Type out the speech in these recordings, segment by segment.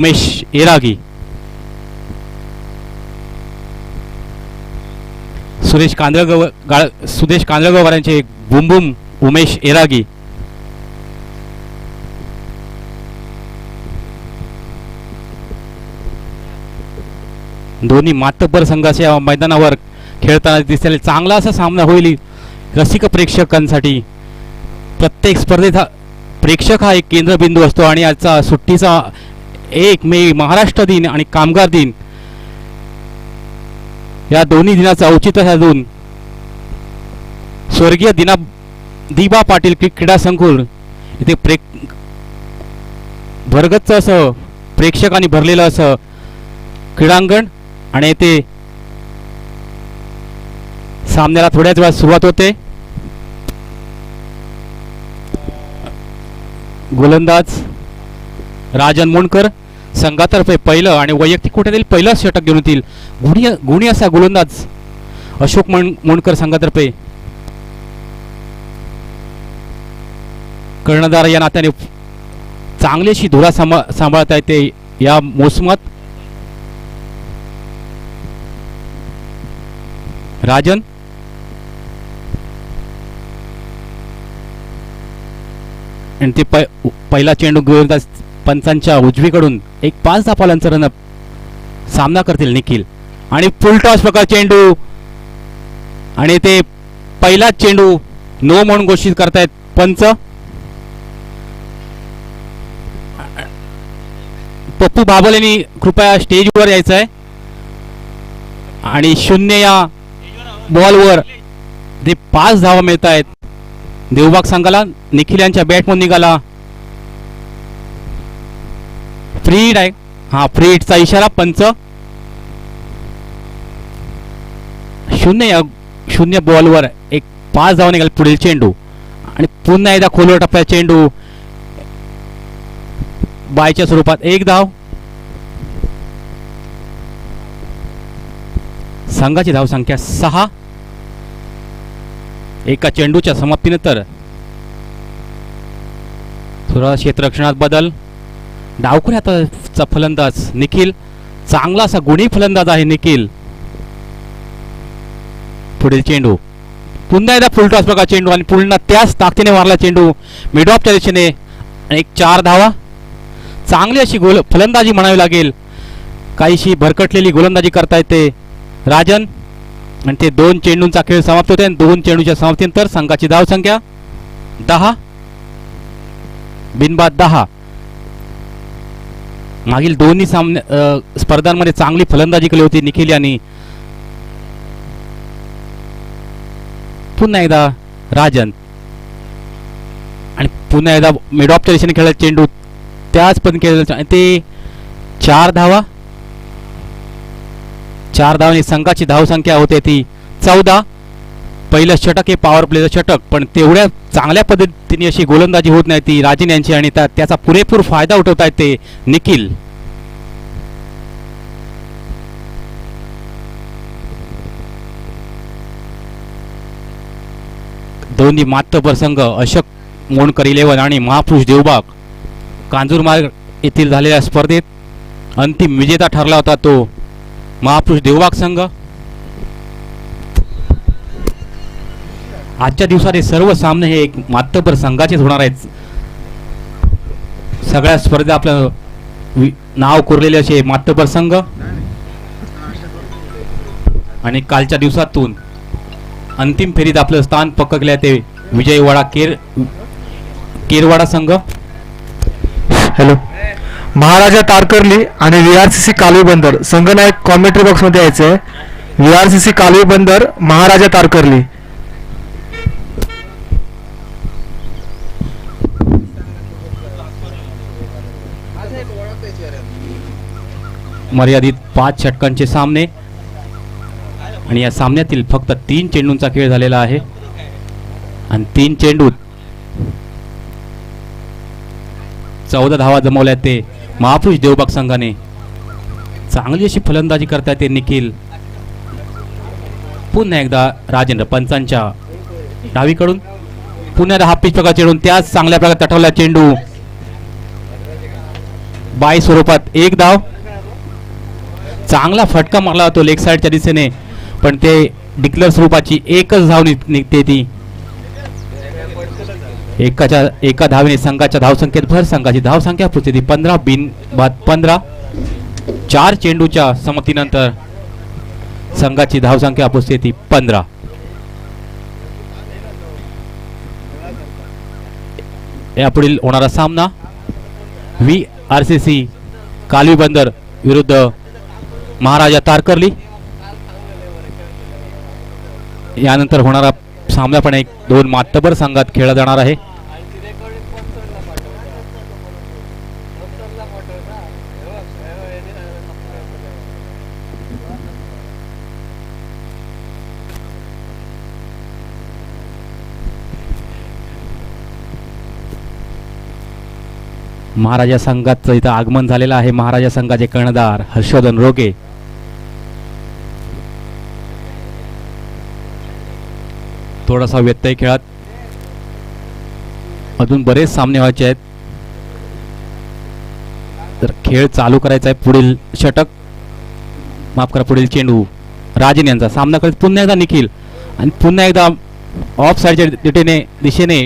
उमेश एरागी, सुदेश कांदळगावकरांचे बुम बुम उमेश एरागी, दोन्ही मातब्बर संघाच्या मैदानावर खेळताना दिसलेला चांगला असा सामना होईल रसिक प्रेक्षकांसाठी. प्रत्येक स्पर्धेचा प्रेक्षक हा एक केंद्रबिंदू असतो आणि आजचा सुट्टीचा 1 मे महाराष्ट्र दिन आणि कामगार दिन या दोन्ही दिनाचं औचित्य साधून स्वर्गीय दिबा पाटील क्रीडा संकुल इथे भरगच्च असं प्रेक्षकांनी भरलेलं असं क्रीडांगण आणि येथे सामन्याला थोड्याच वेळात सुरुवात होते. गोलंदाज राजन मोंडकर संघातर्फे पहिलं आणि वैयक्तिक कोट्यातील पहिलं षटक घेऊन येतील. गुणी असा गोलंदाज अशोक मोंडकर संघातर्फे. कर्णधार या नात्याने चांगलीशी धुरा सांभाळता येते या मोसमात. राजन आणि ते पहिला चेंडू गोलंदाज पंचांच्या उजवीकडून एक 5 धावांचा रन सामना करतील निखिल आणि फुल टॉस प्रकार चेंडू आणि ते पहिला चेंडू नो म्हणून घोषित करतायत पंच. पप्पू बाबल यांनी कृपया स्टेजवर यायचं आहे आणि 0 या बॉलवर ते 5 धावा मिळत आहेत देवबाग संघाला. निखिल यांच्या बॅटमधून निघाला फ्री हिट आहे. हा फ्री हिटचा इशारा पंच. 0 बॉलवर एक 5 धावा निघाल. पुढील चेंडू आणि पुन्हा एकदा खोलवर टप्प्यात चेंडू बायच्या स्वरूपात 1 धाव. संघाची धावसंख्या 6. एका चेंडूच्या समाप्तीनंतर थोडा क्षेत्ररक्षणात बदल. डावखुऱ्याचा फलंदाज निखिल, चांगला असा गुणी फलंदाज आहे निखिल. पुढील चेंडू पुन्हा एकदा फुल टॉस प्रकार चेंडू आणि पुन्हा त्याच ताकदीने मारला चेंडू मिड ऑफच्या दिशेने एक 4 धावा. चांगली अशी फलंदाजी म्हणावी लागेल. काहीशी भरकटलेली गोलंदाजी करता येते राजन आणि ते 2 चेंडूंचा खेळ समाप्त होते आणि 2 चेंडूच्या समाप्तीनंतर संघाची धावसंख्या 10 बिनबाद 10. मागील दोन्ही स्पर्धांमध्ये चांगली फलंदाजी केली होती निखिल यांनी. पुन्हा एकदा राजन आणि पुन्हा एकदा मिड ऑफच्या दिशेने खेळत चेंडू त्याच पण खेळ ते 4 धावा. 4 धावांनी संघाची धावसंख्या होते ती 14. पहिलं षटक हे पॉवर प्लेचं षटक पण तेवढ्या चांगल्या पद्धतीने अशी गोलंदाजी होत नाही ती राजन यांची आणि त्याचा पुरेपूर फायदा उठवत आहेत ते निखिल. दोन्ही मातब्बर संघ अशोक मोंडकर 11 आणि महापुरुष देवबाग कांजूरमार्ग येथील झालेल्या स्पर्धेत अंतिम विजेता ठरला होता तो महापुरुष देवबाग संघ. आजच्या दिवसात हे सर्व सामने हे एक मातब्बर संघाचेच होणार आहेत. सगळ्या स्पर्धेत आपलं नाव कोरलेले असे मातब्बर संघ आणि कालच्या दिवसातून अंतिम फेरीत आपलं स्थान पक्कले ते विजयवाडा केरवाडा संघ. हॅलो, महाराजा तारकर्ली आणि VRCC कालवी बंदर संघनायक कॉमेंट्री बॉक्स मध्ये यायचं आहे. VRCC कालवी बंदर महाराजा तारकर्ली. मर्यादित 5 षटकांचे सामने आणि या सामन्यातील फक्त 3 चेंडूंचा खेळ झालेला आहे आणि 3 चेंडूत 14 धावा जमवल्या ते महापुरुष देवबाग संघाने. चांगली अशी फलंदाजी करता येते निखिल. पुन्हा एकदा राजेंद्र पंचांच्या डावीकडून पुन्हा एकदा हाफ पिच प्रकार चेंडून त्याच चांगल्या प्रकारे तटवला चेंडू बाय स्वरूपात एक धाव. चांगला फटका मारला होतो लेग साईडच्या दिशेने, पण ते डिक्लेअर स्वरूपाची एकच धाव निघते ती. एका धावेने संघाच्या धावसंख्येत भर. संघाची धावसंख्या पोहोचते ती 15 बिनबाद 15. 4 चेंडूच्या समतीनंतर संघाची धावसंख्या पोहोचते ती 15. यापुढील होणारा सामना VRCC कालवी बंदर विरुद्ध महाराजा तारकर्ली. यानंतर होणारा सामना पण एक 2 मातबर संघात खेळला जाणार आहे. महाराजा संघाचं इथं आगमन झालेलं आहे. महाराजा संघाचे कर्णधार हर्षवर्धन रोगे. थोडासा व्यत्यय खेळात, अजून बरेच सामने व्हायचे आहेत. तर खेळ चालू करायचा आहे. पुढील षटक, माफ करा, पुढील चेंडू राजन यांचा. सामना करत पुन्हा एकदा निखिल, आणि पुन्हा एकदा ऑफ साईडच्या दिशेने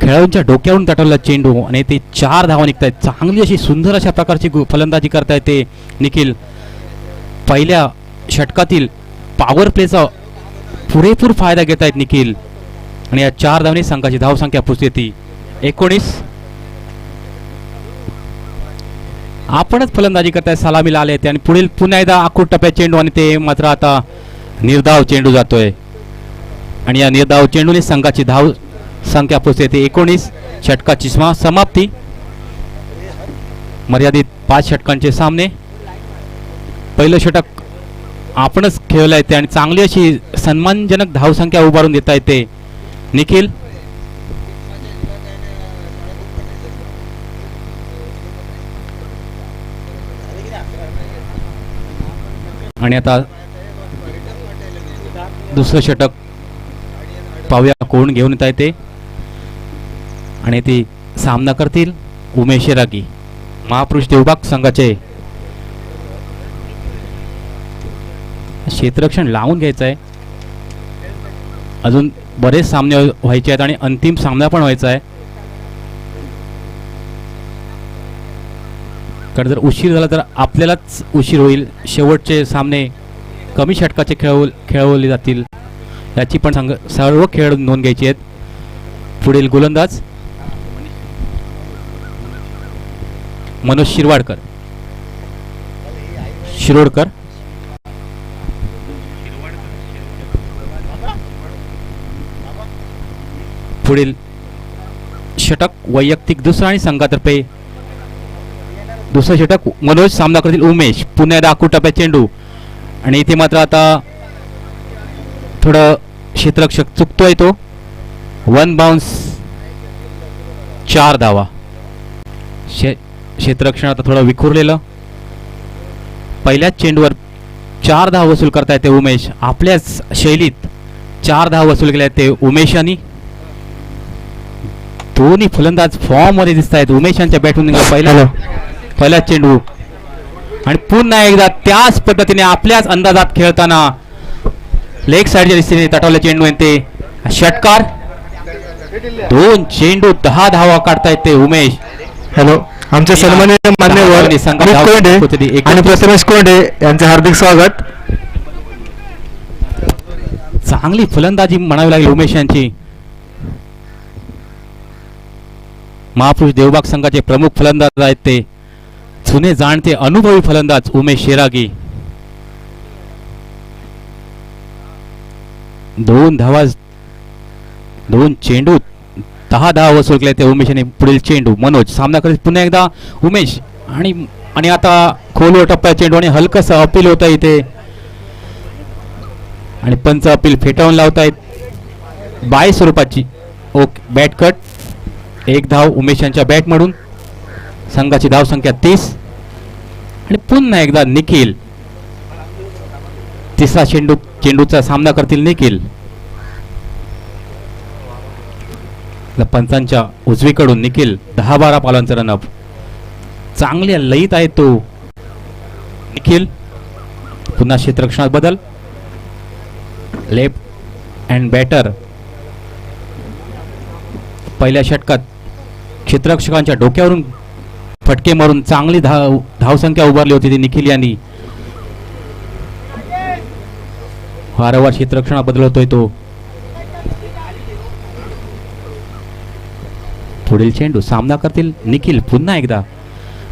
खेळाडूंच्या डोक्यावरून तटवला चेंडू, आणि ते 4 धावा निघत आहेत. चांगली अशी सुंदर अशा प्रकारची फलंदाजी करतायत ते निखिल. पहिल्या षटकातील पॉवर प्लेचा पुरेपूर फायदा घेत आहेत निखिल, आणि या 4 धावने संघाची धावसंख्या पोहोचते ती 19. आपणच फलंदाजी करताय, सलामीला आले ते, आणि पुढील पुन्हा एकदा आखूड टप्प्यात चेंडू, आणि ते मात्र आता निर्धाव चेंडू जातोय, आणि या निर्धाव चेंडूने संघाची धाव संख्या पोहोचते ते 19. षटकाची समाप्ती. मर्यादित 5 षटकांचे सामने. पहिलं षटक आपणच खेळलं आहे, आणि चांगली अशी सन्मानजनक धावसंख्या उभारून देता येते निखिल. आणि आता दुसरं षटक पाहूया कोण घेऊन येत आहे ते, आणि ते सामना करतील उमेश शेरागी, महापुरुष देवबाग संघाचे. क्षेत्ररक्षण लावून घ्यायचं आहे. अजून बरेच सामने व्हायचे आहेत, आणि अंतिम सामना पण व्हायचा आहे. कारण जर उशीर झाला तर आपल्यालाच उशीर होईल. शेवटचे सामने कमी षटकाचे खेळवले जातील, याची पण सर्व खेळाडू नोंद घ्यायची आहेत. पुढील गोलंदाज मनोज शिरवाडकर, शिरोडकर. पुढील षटक वैयक्तिक दुसरा, आणि संघातर्फे दुसरं षटक मनोज. सामना करतील उमेश. पुन्हा एकदा आखूड टप्प्यात चेंडू, आणि इथे मात्र आता थोडं क्षेत्ररक्षक चुकतोय तो. 1 बाउन्स, 4 धावा. क्षेत्ररक्षण आता थोडं विखुरलेलं. पहिल्याच चेंडूवर 4 धावा वसूल करता येते उमेश. आपल्याच शैलीत 4 धावा वसूल केल्या ते उमेश, आणि दोन्ही फलंदाज फॉर्म मध्ये दिसत आहेत. उमेशांच्या बॅटून पहिला चेंडू, आणि पुन्हा एकदा त्याच पद्धतीने आपल्याच अंदाजात खेळताना लेग साईडच्या दिशेने तटवला चेंडू, ते षटकार. 2 चेंडू 10 धावा काढतायत ते उमेश. हॅलो, आमचे सन्माननीय मान्यवर अमित कोंडे आणि प्रथमेश कोंडे यांचे हार्दिक स्वागत. चांगली फलंदाजी म्हणावी लागेल उमेश यांची. महापुरुष देवबाग संघाचे प्रमुख फलंदाज आहेत ते जुने जाणते अनुभवी फलंदाज उमेश शेरागी. 2 धावा, 2 चेंडू 10 धावा वसूल केले ते उमेशने. पुढील चेंडू मनोज. सामना करीत पुन्हा एकदा उमेश, आणि आता खोलवर टप्प्यात चेंडू, आणि हलकंसं अपील होतं इथे, आणि पंच अपील फेटाळून लावतायत बाय स्वरूपाची. Okay, bat cut. 1 धाव उमेश यांच्या बॅट मधून. संघाची धाव संख्या 30, आणि पुन्हा एकदा निखिल. तिसरा चेंडूचा सामना करतील निखिल. पंचांच्या उजवीकडून निखिल 10-12 पालांचा रनअप. चांगल्या लयीत आहे तो निखिल. पुन्हा क्षेत्ररक्षणात बदल. Left hand batter. पहिल्या षटकात क्षेत्ररक्षकांच्या डोक्यावरून फटके मारून चांगली धावसंख्या उभारली होती ती निखिल यांनी. वारंवार क्षेत्ररक्षणात बदल होतोय तो. पुढील चेंडू सामना करतील निखिल. पुन्हा एकदा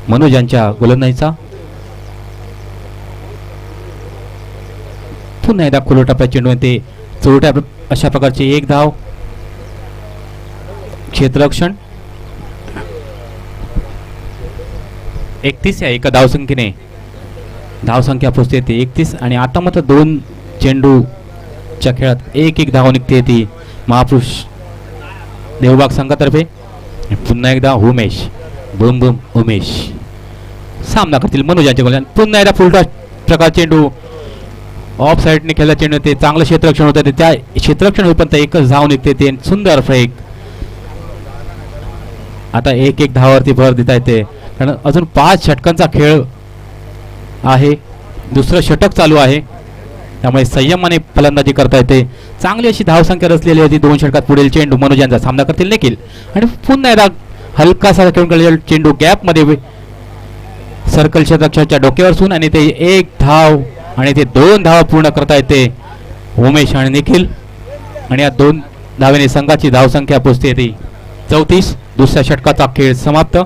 मनोज यांच्या गोलंदाजीचा. पुन्हा एकदा खुल्या टप्प्यात चेंडू ते चोरट्या अशा प्रकारची एक धाव. क्षेत्ररक्षण 31 या एका धावसंख्येने धावसंख्या पोहोचते ती 31. आणि आता मात्र 2 चेंडूच्या खेळात एक धाव निघते ती महापुरुष देवबाग संघातर्फे. पुन्हा एकदा उमेश. बुम बुम उमेश. सामना करतील मनोज यांच्या गोलंदाज. पुन्हा एकदा फुलटॉस प्रकार चेंडू ऑफ साईडने खेळला चेंडू. ते चांगलं क्षेत्ररक्षण होतं. त्या क्षेत्ररक्षण होईपर्यंत एकच धाव निघते ते सुंदर फेक. आता एक धावावरती भर देता येते कारण अजून 5 षटकांचा खेळ आहे. दुसरं षटक चालू आहे त्यामुळे संयमाने फलंदाजी करता येते. चांगली अशी धावसंख्या रचलेली होती 2 षटकात. पुढील चेंडू मनोज यांचा. सामना करतील निखिल. आणि पुन्हा एकदा हलकासा खेळून गेलेला चेंडू गॅपमध्ये सर्कल क्षेत्ररक्षकाच्या डोक्यावर सून आणि ते 1 धाव आणि ते 2 धावा पूर्ण करता येते उमेश आणि निखिल. आणि या 2 धावेने संघाची धावसंख्या पोहोचते ती 34. दुसऱ्या षटकाचा खेळ समाप्त.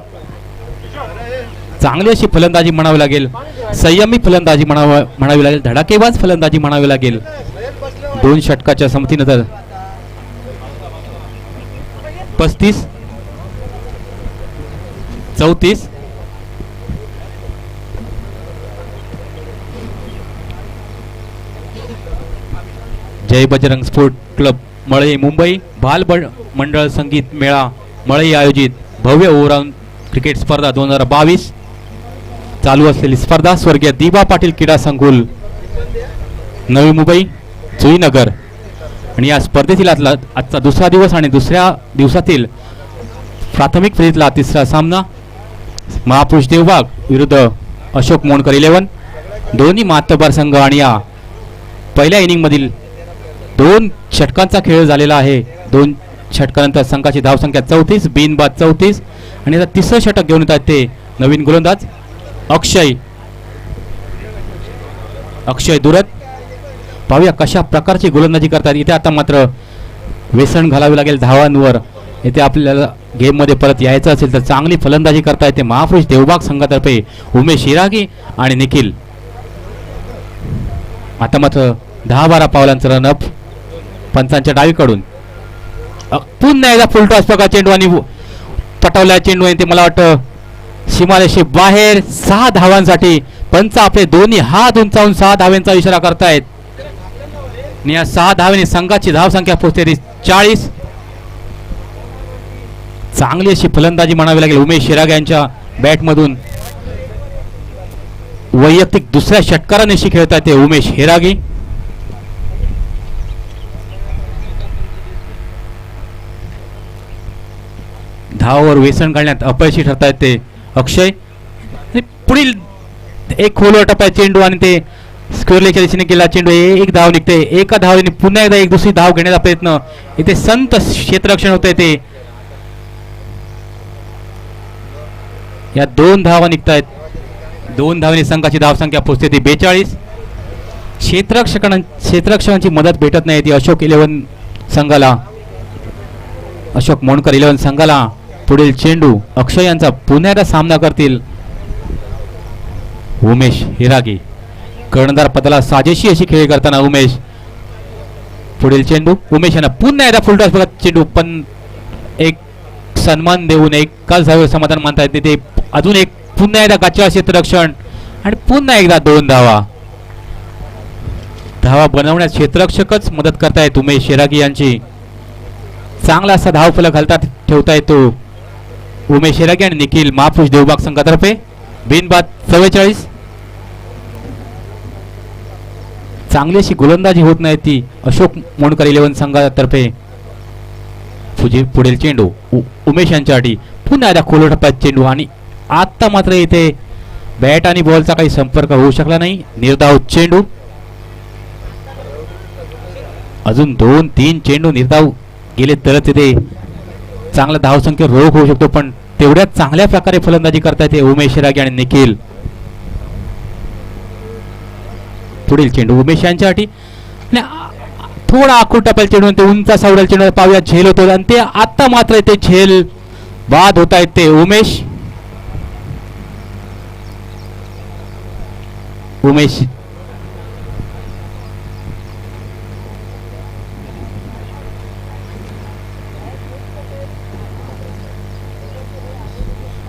चांगली अशी फलंदाजी म्हणावी लागेल. संयमी फलंदाजी म्हणावी लागेल. धडाकेबाज फलंदाजी म्हणावी लागेल 2 षटकाच्या संमतीनंतर. 35 34. जय बजरंग स्पोर्ट क्लब मळई मुंबई बाल मंडळ संगीत मेळा मळई आयोजित भव्य ओव्हरऑल क्रिकेट स्पर्धा 2022 चालू असलेली स्पर्धा स्वर्गीय दिबा पाटील क्रीडा संकुल नवी मुंबई जुईनगर. आणि या स्पर्धेतील आजचा दुसरा दिवस आणि दुसऱ्या दिवसातील प्राथमिक फेरीतला तिसरा सामना महापुरुष देवबाग विरुद्ध अशोक मोणकर 11. दोन्ही मातबर संघ. आणि या पहिल्या इनिंगमधील 2 षटकांचा खेळ झालेला आहे. 2 षटकानंतर संघाची धावसंख्या 34 बिनबाद 34. आणि आता तिसरं षटक घेऊन येतात ते नवीन गोलंदाज अक्षय दुरत. पाहूया कशा प्रकारची गोलंदाजी करतात. इथे आता मात्र वेसण घालावे लागेल धावांवर. इथे आपल्याला गेममध्ये परत यायचं असेल तर चांगली फलंदाजी करता येते महापुरुष देवबाग संघातर्फे उमेश हिरागी आणि निखिल. आता मात्र 10-12 पावलांचं रनअप पंचांच्या डावीकडून. पुन्हा एकदा फुलटॉस प्रकार चेंडू आणि पटवल्या चेंडू आणि ते मला वाटतं सीमारेषे बाहेर. 6 धावांसाठी पंच आपले दोन्ही हात उंचावून 6 धावांचा इशारा करतायत. आणि या 6 धावांनी संघाची धावसंख्या पोहोचते 40. चांगली अशी फलंदाजी म्हणावी लागेल उमेश हिरागे यांच्या बॅटमधून. वैयक्तिक दुसऱ्या षटकारानेशी खेळतात ते उमेश हिरागे. धावावर वेसण घालण्यात अपयशी ठरतायत ते अक्षय. पुढील एक खोलवर टप्प्यात चेंडू आणि ते स्क्वेअरलेच्या दिशेने गेला चेंडू. 1 धाव निघते. एका धावेने पुन्हा एकदा एक दुसरी धाव घेण्याचा प्रयत्न. इथे संत क्षेत्ररक्षण होते ते. या 2 धावा निघतायत. 2 धावांनी संघाची धावसंख्या पोहोचते ती 42. क्षेत्ररक्षकांची मदत भेटत नाही ती अशोक 11 संघाला. अशोक मोणकर 11 संघाला. पुढील चेंडू अक्षय यांचा. पुन्हा एकदा सामना करतील उमेश हिरागी. कर्णधार पदाला साजेशी अशी खेळी करताना उमेश. पुढील चेंडू उमेश यांना. पुन्हा एकदा फुलटॉस प्रकार चेंडू पण एक सन्मान देऊन एकाच धावेवर समाधान मानता येते ते. अजून एक पुन्हा एकदा गच्चा क्षेत्ररक्षण आणि पुन्हा एकदा 2 धावा. धावा बनवण्यात क्षेत्ररक्षकच मदत करतायत उमेश हिरागी यांची. चांगला असा धावफलक घालतात ठेवता येतो उमेश हिरागे आणि निखिल महापुरुष देवबाग संघातर्फे. बिनबाद 44. चांगली अशी गोलंदाजी होत नाही ती अशोक मोणकर 11 संघातर्फे. पुढील चेंडू उमेश यांच्या अटी. पुन्हा एकदा खोल टप्प्यात चेंडू आणि आत्ता मात्र इथे बॅट आणि बॉलचा काही संपर्क होऊ शकला नाही. निर्धाव चेंडू. अजून 2-3 चेंडू निर्धाव गेले तर तिथे चांगला धावसंख्या रोख होऊ शकतो, पण तेवढ्याच चांगल्या प्रकारे फलंदाजी करता येते उमेश शिरागे आणि निखिल. पुढील चेंडू उमेश यांच्यासाठी. थोडा आखूड टप्प्याला चेंडू ते उंच सावडेल चेंडू पाहूया झेल होतो आणि ते आता मात्र ते झेल बाद होत आहेत ते उमेश.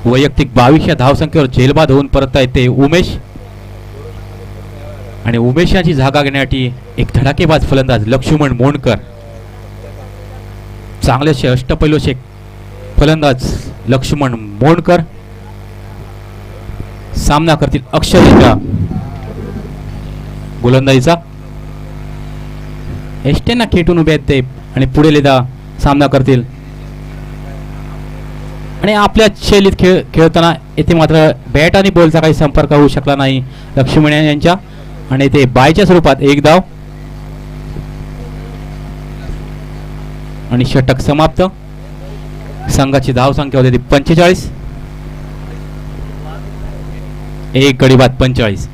वैयक्तिक 22 या धावसंख्येवर झेलबाद होऊन परत येते उमेश. आणि उमेश यांची जागा घेण्यासाठी एक धडाकेबाज फलंदाज लक्ष्मण मोंडकर. चांगलेसे अष्टपैलूचे फलंदाज लक्ष्मण मोंडकर सामना करतील अक्षर गोलंदाजीचा. एस्टेना खेटून उभे आहेत ते आणि पुढे लिदा सामना करतील. आणि आपल्या शैलीत खेळताना येथे मात्र बॅट आणि बॉलचा काही संपर्क होऊ शकला नाही लक्ष्मण यांच्या. आणि ते बायच्या स्वरूपात एक धाव आणि षटक समाप्त. संघाची धाव संख्या होती 45. एक गडी बाद 45.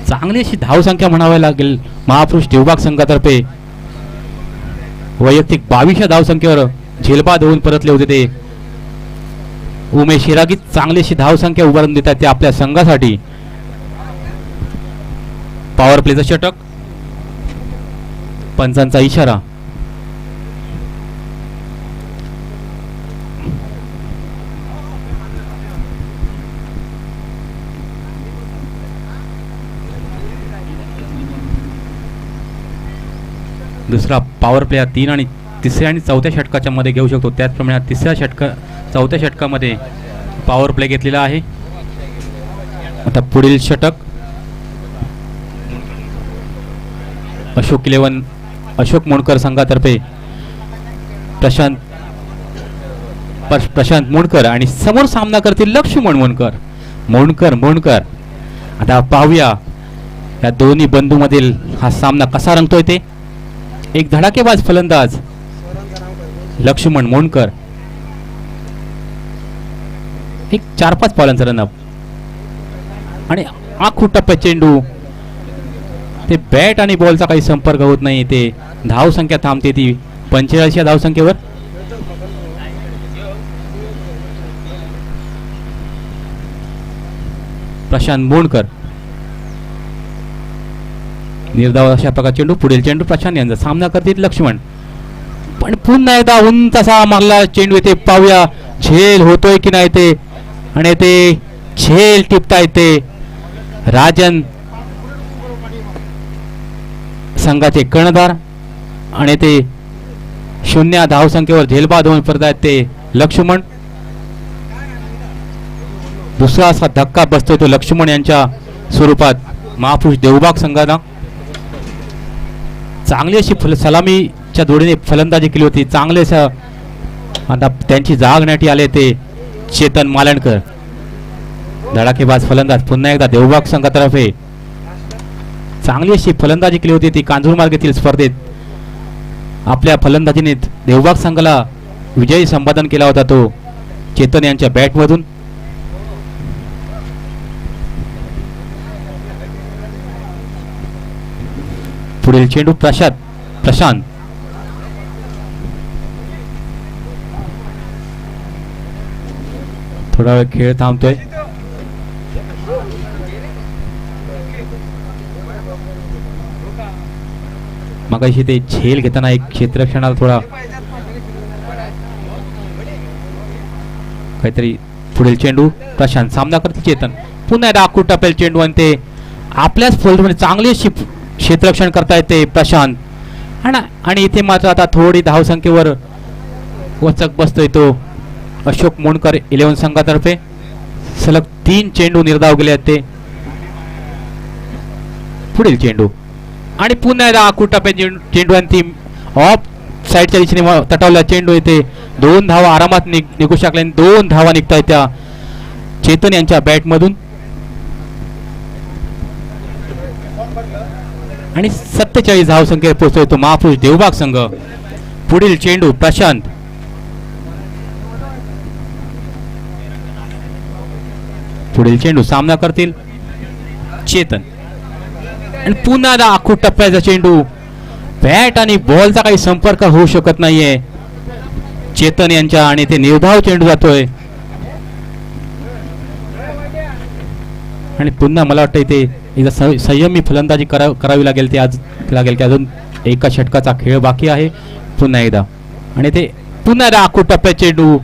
चांगली अशी धाव संख्या म्हणावी लागेल महापुरुष देवबाग संघातर्फे. वैयक्तिक 22 धाव संख्येवर झेलबाद होऊन परतले होते ते उमेश शिरागी. चांगली अशी धाव संख्या उभारून देतात ते आपल्या संघासाठी. पॉवर प्लेचं षटक. पंचांचा इशारा. दुसरा पॉवर प्ले 3 आणि तिसऱ्या आणि चौथ्या षटकाच्या मध्ये घेऊ शकतो. त्याचप्रमाणे चौथ्या षटकामध्ये पॉवर प्ले घेतलेला आहे. आता पुढील षटक अशोक मोंडकर संघातर्फे प्रशांत मोंडकर आणि समोर सामना करतील लक्ष्मण मोंडकर. आता पाहूया या दोन्ही बंधू मधील हा सामना कसा रंगतोय ते. एक धडाकेबाज फलंदाज लक्ष्मण मोंडकर. एक 4-5 बॉलांचा रनअप आणि आखूड टप्प्यात चेंडू. ते बॅट आणि बॉलचा काही संपर्क होत नाही. ते धाव संख्या थांबते ती 45 या धाव संख्येवर. प्रशांत मोंडकर. निर्धाव अशा प्रकार चेंडू. पुढील चेंडू प्रशांत यांचा सामना करतील लक्ष्मण. पण पुन्हा एकदा उंच असा मारला चेंडू. येते पाहूया झेल होतोय की नाही ते. आणि ते झेल टिपता येते राजन संघाचे कर्णधार. आणि ते 0 धाव संख्येवर झेलबाद होऊन परत आहेत ते लक्ष्मण. दुसरा असा धक्का बसतोय तो लक्ष्मण यांच्या स्वरूपात महापुरुष देवबाग संघाला. चांगली अशी सलामीच्या जोडीने फलंदाजी केली होती. चांगले आता त्यांची जाग घेण्यासाठी आले ते चेतन मालणकर. धडाकेबाज फलंदाज पुन्हा एकदा देवबाग संघातर्फे. चांगली अशी फलंदाजी केली होती ती कांजूरमार्ग येथील स्पर्धेत. आपल्या फलंदाजीने देवबाग संघाला विजयी संपादन केला होता तो चेतन यांच्या बॅटमधून. पुढील चेंडू प्रशांत. थोडा वेळ खेळ थांबतोय. मगाशी ते झेल घेताना एक क्षेत्ररक्षणाला थोडा काहीतरी. पुढील चेंडू प्रशांत सामना करते चेतन. पुन्हा एकदा आखूड टप्प्याला चेंडू आणि ते आपल्याच फोल्डमध्ये चांगली अशी क्षेत्ररक्षण करता येते प्रशांत. आणि इथे मात्र आता थोडी धावसंख्येवर वचक बसतोय तो अशोक मोंडकर 11 संघातर्फे. सलग 3 चेंडू निर्धाव गेले आहेत ते. पुढील चेंडू आणि पुन्हा एकदा आखूड टप्प्यात चेंडू आणि ती ऑफ साईडच्या दिशेने तटावला चेंडू येते. 2 धावा आरामात निघू शकल्या. 2 धावा निघताय त्या चेतन यांच्या बॅटमधून आणि 47 धावसंख्येवर पोहोचतोय तो महापुरुष देवबाग संघ. पुढील चेंडू प्रशांत. पुढील चेंडू सामना करतील चेतन आणि पुन्हा आखूट टप्प्याचा चेंडू. बॅट आणि बॉलचा काही संपर्क होऊ शकत नाहीये चेतन यांच्या आणि ते निर्धाव चेंडू जातोय. आणि पुन्हा मला वाटतं इथे एकदा संयमी फलंदाजी करावी लागेल. ते आज लागेल की अजून एका षटकाचा खेळ बाकी आहे. पुन्हा एकदा आणि ते पुन्हा एकदा आखूट टप्प्याचा चेंडू.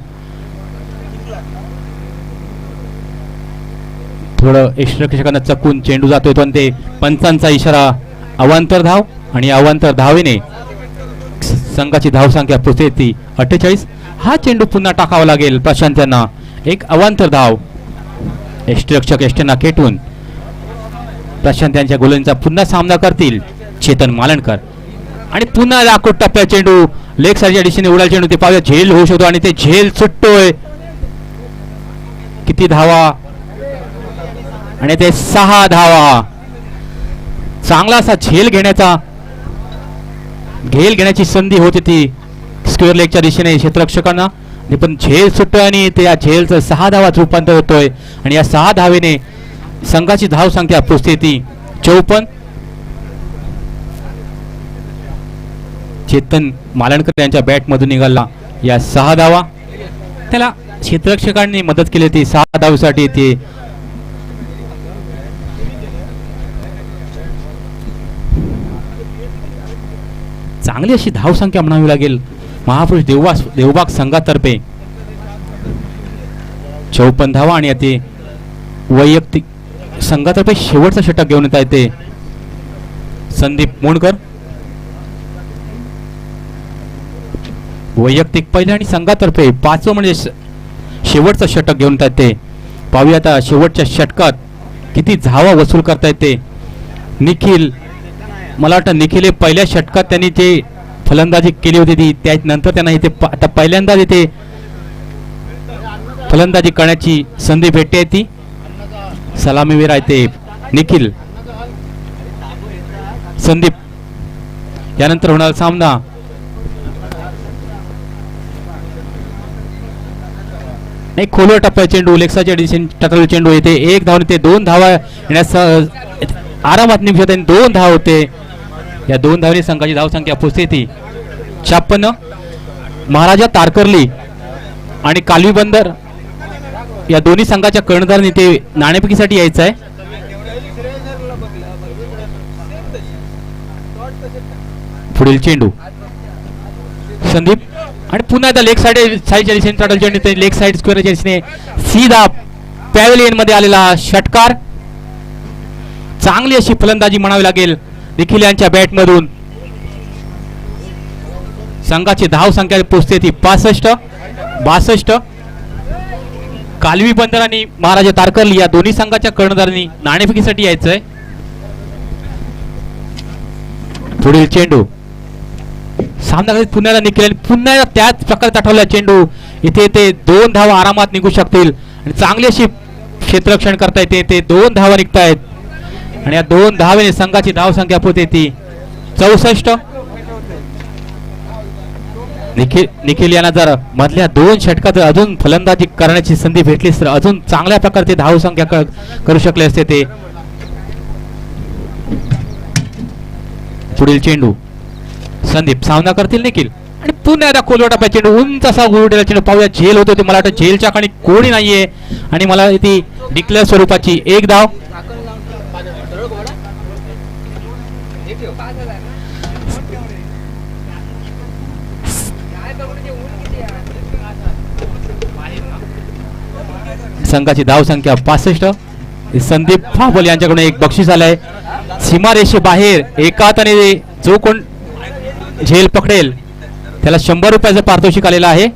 थोडं एक्स्ट्रा चकून चेंडू जातोय पण ते पंचांचा इशारा. अवांतर धाव आणि अवांतर धावेने संघाची धावसंख्या पोहोचते ती 48. हा चेंडू पुन्हा टाकावा लागेल प्रशांत यांना. एक अवांतर धाव. एक्स्ट्रक्षक एष्टेना खेटून प्रशांत यांच्या गोलंदाजीचा पुन्हा सामना करतील चेतन मालणकर. आणि पुन्हा आखूट टप्प्या चेंडू लेग साईडच्या दिशेने उडाल चेंडू. ते पाहूया झेल होऊ शकतो आणि ते झेल सुटतोय. किती धावा आणि ते 6 धावा. चांगला असा झेल घेण्याची संधी होती ती स्क्वेअर लेगच्या दिशेने क्षेत्ररक्षकांना. पण झेल सुटतोय आणि त्या झेलचं 6 धावात रूपांतर होतोय आणि या 6 धावेने संघाची धावसंख्या पोहोचते ती 54. चेतन मालणकर यांच्या बॅटमधून निघाला या 6 धावा. त्याला क्षेत्ररक्षकांनी मदत केली ती 6 धावेसाठी. ते चांगली अशी धावसंख्या म्हणावी लागेल महापुरुष देवबाग संघातर्फे. 54 धावा आणि ते वैयक्तिक संघातर्फे शेवटचं षटक घेऊन येत आहे ते संदीप मोंडकर. वैयक्तिक पहिले आणि संघातर्फे 5वं म्हणजे शेवटचं षटक घेऊन येत ते. पाहूया आता शेवटच्या षटकात किती धावा वसूल करतायत ते निखिल. मला वाटतं निखिल पहिल्या षटकात त्यांनी जे फलंदाजी केली होती ती त्यानंतर त्यांना इथे आता पहिल्यांदाच इथे फलंदाजी करण्याची संधी भेटते. ती सलामीवीर आहे ते निखिल. संदीप यानंतर होणारा सामना नाही खोलवर टप्पा चेंडू लेक्साच्या दिशेने टकरावलेला चेंडू येते. 1 धाव ते 2 धावा येण्यास आरामात निघत आणि 2 धाव होते. या 2 धावने संघाची धावसंख्या पोहोचते ती 56. महाराजा तारकर्ली आणि कालवी बंदर या दोन्ही संघाच्या कर्णधारांनी ते नाणेफेकीसाठी यायचं आहे. पुढील चेंडू संदीप आणि पुन्हा एकदा लेग साईडच्या दिशेने टटल चेंडू. लेग साईड स्क्वेअरच्या दिशेने सीधा पॅव्हलियन मध्ये आलेला षटकार. चांगली अशी फलंदाजी म्हणावी लागेल निखिल यांच्या बॅटमधून. संघाची धाव संख्या पोहोचते ती 65-62. कालवी बंदर आणि महाराजा तारकर्ली या दोन्ही संघाच्या कर्णधारांनी नाणेफेकीसाठी यायचंय. पुढील चेंडू सामना पुन्हा निखिल पुन्हा त्याच प्रकारे आठवला चेंडू. इथे ते 2 धावा आरामात निघू शकतील आणि चांगली अशी क्षेत्ररक्षण करता येते. ते 2 धावा निघतायत आणि या 2 धावेने संघाची धावसंख्या पोहोचते ती 64. निखिल यांना जर मधल्या 2 षटकात अजून फलंदाजी करण्याची संधी भेटली तर अजून चांगल्या प्रकारे ते धावसंख्या करू शकले असते ते. पुढील चेंडू संदीप सामना करतील निखिल आणि पुन्हा एकदा खोलवर टप्प्या चेंडू उंच असा उडलेला चेंडू. पाहूया झेल होते मला वाटतं झेलच्या खाली कोणी नाहीये आणि मला ती डिक्लेअर स्वरूपाची 1 धाव. संघाची धावसंख्या 65. संदीप फाबल यांच्याकडून एक बक्षीस आलंय. सीमारेषे बाहेर एका हाताने जो कोण झेल पकडेल त्याला 100 रुपयाचं पारितोषिक आलेलं आहे.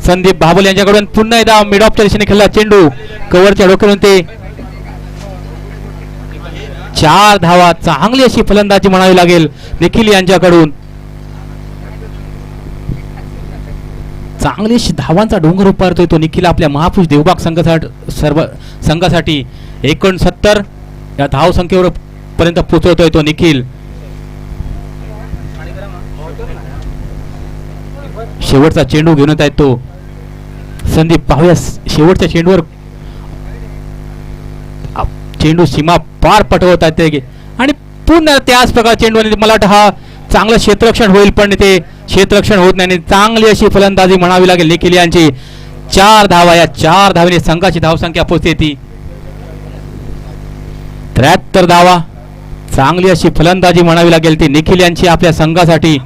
संदीप भाबल यांच्याकडून पुन्हा एकदा मिड ऑफच्या दिशेने खेळला चेंडू कव्हरच्या डोक्यावरून ते 4 धावा. चांगली अशी फलंदाजी म्हणावी लागेल निखिल यांच्याकडून. चांगली अशी धावांचा डोंगर उभारतोय तो निखिल आपल्या महापुरुष देवबाग संघासाठी 69 या धाव संख्येवर पर्यंत पोहोचवतोय तो निखिल. शेवटचा चेंडू घेऊन येत आहे तो संदीप. पाहूया शेवटच्या चेंडूवर चेंडू सीमा पार पटवत आहेत ते आणि पुन्हा त्याच प्रकार चेंडू. मला वाटतं हा चांगलं क्षेत्ररक्षण होईल पण ते क्षेत्ररक्षण होत नाही. चांगली अशी फलंदाजी म्हणावी लागेल निखिल यांची. 4 धावा, या 4 धावेने संघाची धावसंख्या पोहोचते ती 73 धावा. चांगली अशी फलंदाजी म्हणावी लागेल ती निखिल यांची आपल्या संघासाठी.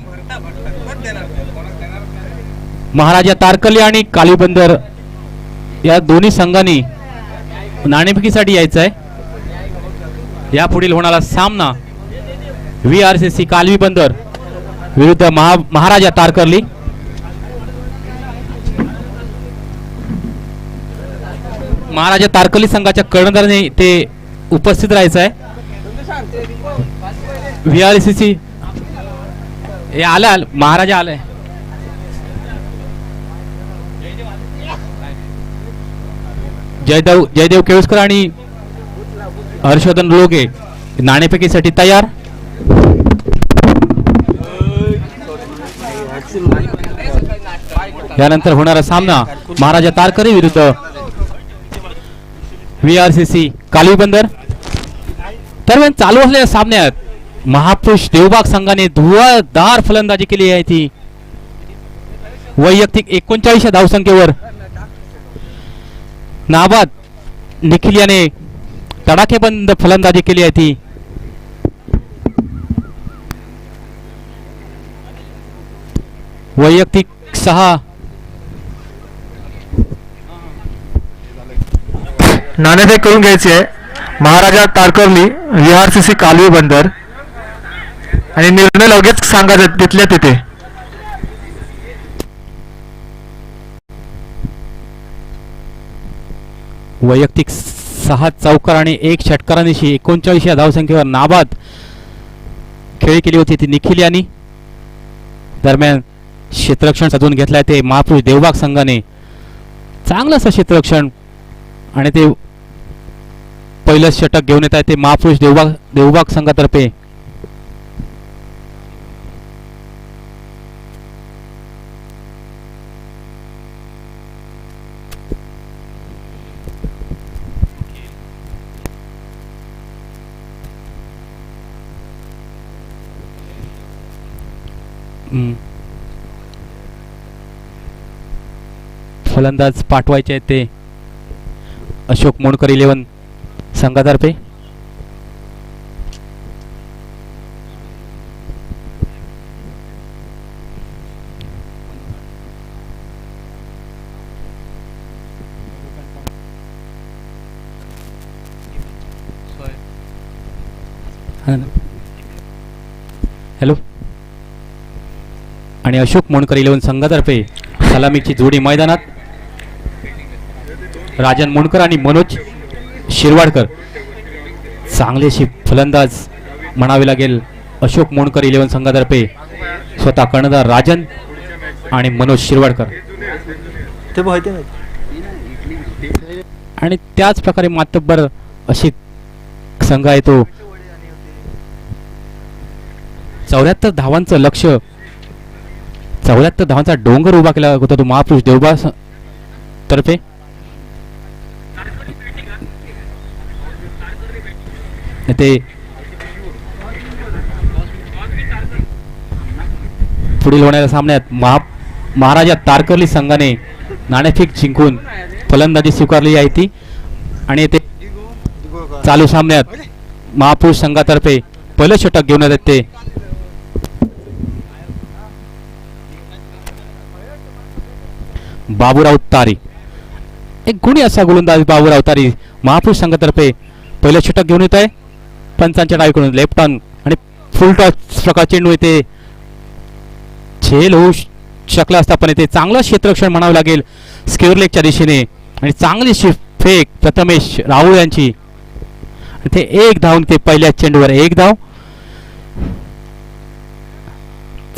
महाराजा तारकर्ली आणि कालीबंदर या दोन्ही संघांनी नाणेफेकीसाठी यायचं आहे. या पुढील होणारा सामना VRCC कालवी बंदर विरुद्ध महाराजा तारकर्ली. महाराजा तारकर्ली संघाच्या कर्णधाराने ते उपस्थित राहायचं आहे. VRCC हे आलं महाराजा आलाय. जयदेव केळुसकर आणि हर्षवर्धन लोगे नाणेफेकीसाठी तयार. यानंतर होणारा सामना महाराजा तारकर्ली विरुद्ध VRCC कालवी बंदर. दरम्यान चालू असलेल्या सामन्यात महापुरुष देवबाग संघाने धुवाधार फलंदाजी केली आहे. ती वैयक्तिक 39 धावसंख्येवर नाबाद निखिल याने तडाखेबंद फलंदाजी केली आहे. ती वैयक्तिक 6. नाणेफेक करून घ्यायची आहे महाराजा तारकर्ली VRCC कालवी बंदर आणि निर्णय लगेच सांगायचा तिथल्या तिथे. वैयक्तिक 6 चौकार आणि 1 षटकारांनिशी 39 या धावसंख्येवर नाबाद खेळी केली होती ती निखिल यांनी. दरम्यान क्षेत्ररक्षण साधून घेतलाय ते महापुरुष देवबाग संघाने. चांगलं असं क्षेत्ररक्षण आणि ते पहिलं षटक घेऊन येत आहे ते महापुरुष देवबाग संघातर्फे. फलंदाज पाठवायचे आहेत ते अशोक मोडकर 11 संघातर्फे. हॅलो. आणि अशोक मोडकर 11 संघातर्फे सलामीची जोडी मैदानात. राजन मोडकर आणि मनोज शिरवाडकर. चांगली अशी फलंदाज म्हणावी लागेल अशोक मोडकर 11 संघातर्फे. स्वतः कर्णधार राजन आणि मनोज शिरवाडकर. आणि त्याच प्रकारे मातब्बर अशी संघ आहे तो. 74 धावांचं लक्ष, 74 धावांचा डोंगर उभा केला होता तो महापुरुष देवबाग तर्फे. ते पुढील होणाऱ्या सामन्यात महाराजा तारकर्ली संघाने नाणेफेक जिंकून फलंदाजी स्वीकारली आहे ती. आणि ते चालू सामन्यात महापुरुष संघातर्फे पहिलं षटक घेऊन येतात ते बाबूराव तारी. एक गुणी असा गोलंदाज बाबूराव तारी महापुरुष संघातर्फे पहिलं षटक घेऊन येत आहे. पंचांच्या डावीकडून लेफ्ट ऑन आणि फुल टॉस प्रकार चेंडू येते. झेल होऊ शकला असता पण येते चांगलं क्षेत्ररक्षण म्हणावं लागेल स्क्वेअर लेगच्या दिशेने. आणि चांगली फेक प्रथमेश राहुल यांची. ते 1 धावून ते पहिल्या चेंडूवर 1 धाव.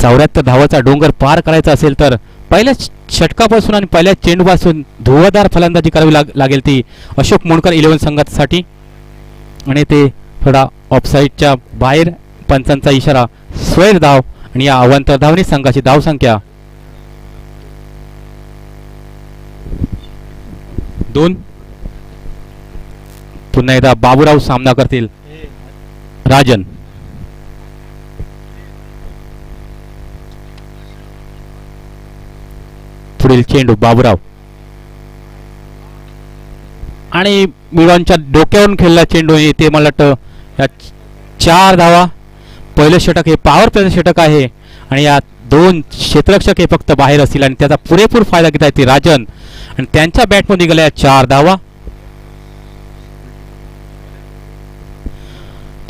74 धावाचा डोंगर पार करायचा असेल तर पहिल्या षटकापासून आणि पहिल्या चेंडूपासून धुवाधार फलंदाजी करावी लागेल ती अशोक मोडकर 11 संघासाठी. आणि ते थोडा ऑफसाईडच्या बाहेर, पंचांचा इशारा, स्वैर धाव. आणि या अवांतर धावनी संघाची धावसंख्या 2. पुन्हा एकदा बाबूराव सामना करतील. राजन, पुढील चेंडू बाबूराव आणि मिडॉनच्या डोक्यावरून खेळला चेंडू. ते मला वाटतं या 4 धावा. पहिलं षटक हे पॉवर प्लेचं षटक आहे आणि या 2 क्षेत्ररक्षक हे फक्त बाहेर असतील आणि त्याचा पुरेपूर फायदा घेत आहेत ते राजन. आणि त्यांच्या बॅटमध्ये गेल्या 4 धावा.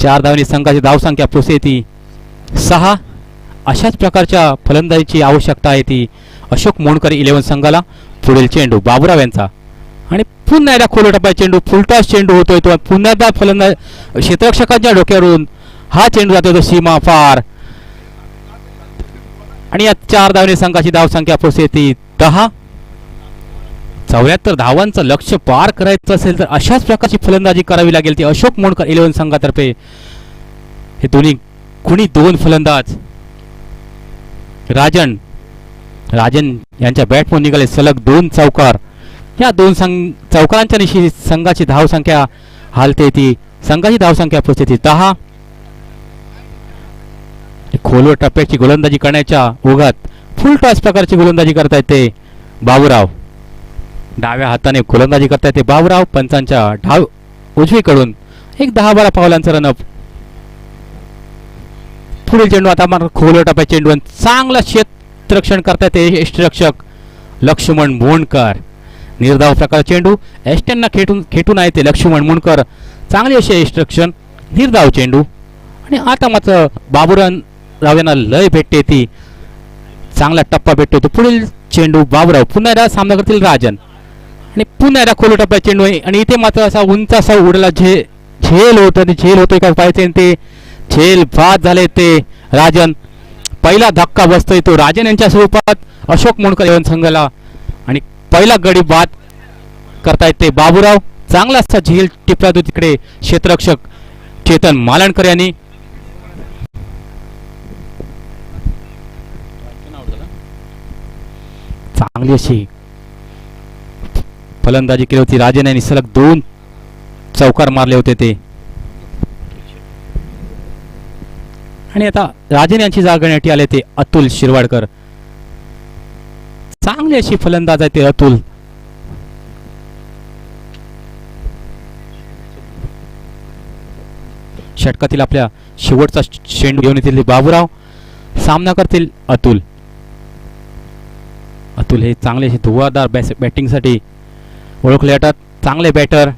4 धावांनी संघाची धावसंख्या पोहोचते ती 6. अशाच प्रकारच्या फलंदाजीची आवश्यकता आहे ती अशोक मोडकर 11 संघाला. पुढील चेंडू बाबूराव यांचा आणि पुन्हा एकदा खोल टप्प्यात चेंडू, फुलटॉस चेंडू होतोय तो. पुन्हा एकदा फलंदाज क्षेत्ररक्षकांच्या डोक्यावरून हा चेंडू जातोय तो सीमा पार. आणि या 4 धावांनी संघाची धावसंख्या पोहोचते ती 10. 74 धावांचं लक्ष्य पार करायचं असेल तर अशाच प्रकारची फलंदाजी करावी लागेल ती अशोक मोडकर 11 संघातर्फे. हे दोन्ही कुणी 2 फलंदाज. राजन यांच्या बॅटमधून निघाले सलग 2 चौकार. या 2 चौकारांच्या निशी संघाची धावसंख्या हालते ती संघाची धावसंख्या पोहोचते ती 10. खोलवर टप्प्याची गोलंदाजी करण्याच्या ओघात फुल टॉस प्रकारची गोलंदाजी करता येते बाबूराव. डाव्या हाताने गोलंदाजी करता येते बाबूराव. पंचांच्या डाव उजवीकडून एक 10-12 पावलांचा रनअप. पुढील चेंडू आता मात्र खोलवर टप्प्यात चेंडू चांगला क्षेत्ररक्षण करता येते यष्टिरक्षक लक्ष्मण मोंडकर. निर्धाव प्रकार चेंडू एस्टनना खेटून आहे ते लक्ष्मण मोंडकर. चांगली अशी यष्टिरक्षण, निर्धाव चेंडू. आणि आता मात्र बाबूराव यांना लय भेटते ती चांगला टप्पा भेटतो तो. पुढील चेंडू बाबूराव. पुन्हा एकदा सामना करतील राजन आणि पुन्हा एकदा खोल टप्प्यात चेंडू आहे. आणि इथे मात्र असा उंच असा उडला झेल होतोय का पाहिजे ते झेल बाद झाले ते राजन. पहिला धक्का बसतोय तो राजन यांच्या स्वरूपात अशोक मोडकर 11 संघाला. आणि पहिला गडी बाद करता येते बाबूराव. चांगला असा झेल टिपला तो तिकडे क्षेत्ररक्षक चेतन मालणकर यांनी. चांगली अशी फलंदाजी केली होती राजन यांनी. सलग 2 चौकार मारले होते ते. आणि आता राजन यांची जागा घेण्यासाठी आले ते अतुल शिरवाडकर. चांगली अशी फलंदाज आहे ते अतुल. षटकातील आपल्या शेवटचा चेंडू घेऊन येतील बाबूराव. सामना करतील अतुल. अतुल हे चांगले धुवाधार बॅटिंगसाठी ओळखले जातात. चांगले बॅटर.